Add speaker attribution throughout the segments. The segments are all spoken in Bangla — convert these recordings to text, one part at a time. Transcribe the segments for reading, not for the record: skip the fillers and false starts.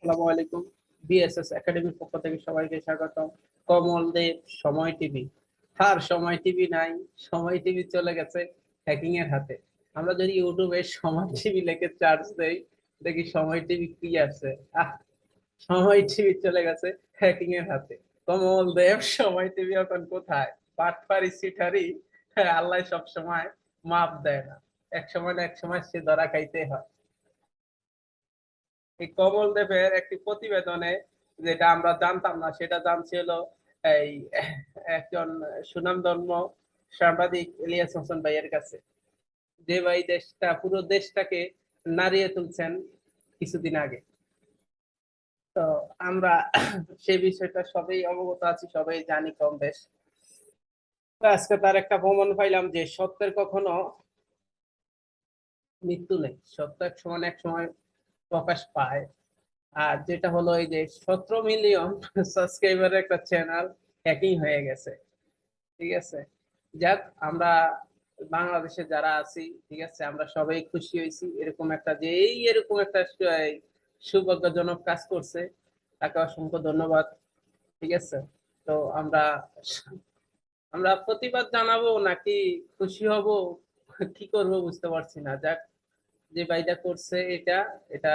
Speaker 1: আসসালামু আলাইকুম। B.S.S একাডেমির পক্ষ থেকে সবাইকে স্বাগতম। কমল দেব সময় টিভি। আর সময় টিভি নাই, সময় টিভি চলে গেছে হ্যাকিং এর হাতে। আমরা যদি ইউটিউবে সময় টিভি লিখে সার্চ দেই, দেখি সময় টিভি কি আছে। সময় টিভি চলে গেছে হ্যাকিং এর হাতে। কমল দেব সময় টিভি এখন কোথায়? পাটপাড়ি সিটারি, আল্লাহ সব সময় মাপ দেয় না। এক সময় না এক সময় সে ধরা খাইতে হয়। এই কমল দেবের একটি প্রতিবেদনে, যেটা আমরা জানতাম না সেটা জানছি হলো এই একজন সুনামধন্য সাংবাদিক ইলিয়াস হোসেন ভাইয়ের কাছে, যে ভাই পুরো দেশটাকে নাড়িয়ে তুলছেন কিছুদিন আগে। তো আমরা সেই বিষয়টা সবাই অবগত আছি, সবাই জানি কম বেশ। তো আজকে তার একটা প্রমাণ পাইলাম যে সত্যের কখনো মৃত্যু নেই, সত্য এক সময় না এক সময় প্রকাশ পায়। আর যেটা হলো এই যে 17 মিলিয়ন সাবস্ক্রাইবারের একটা চ্যানেল হ্যাকিং হয়ে গেছে। ঠিক আছে, যাক আমরা বাংলাদেশে যারা আছি, ঠিক আছে, আমরা সবাই খুশি হয়েছি এরকম একটা, যে এরকম একটা সৌভাগ্যজনক কাজ করছে, তাকে অসংখ্য ধন্যবাদ। ঠিক আছে, তো আমরা আমরা প্রতিবাদ জানাবো নাকি খুশি হব, কি করব বুঝতে পারছি না। যাক, যে ভাইটা করছে এটা এটা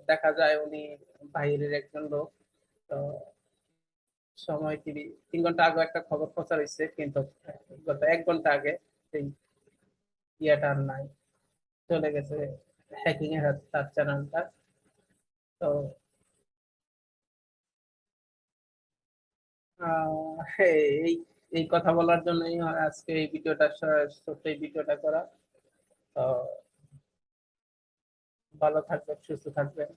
Speaker 1: দেখা যায় উনি বাইরের একজন লোক। তো সময় টিভি 3 ঘন্টা আগে একটা খবর প্রচার হয়েছে, কিন্তু গত 1 ঘন্টা আগে সেই ইয়েটা আর নাই, চলে গেছে হ্যাকিং এর হাতে তার চ্যানেলটা। তো এই এই কথা বলার জন্যই আজকে এই ভিডিওটা, ছোট্ট এই ভিডিওটা করা। তো ভালো থাকবেন, সুস্থ থাকবেন।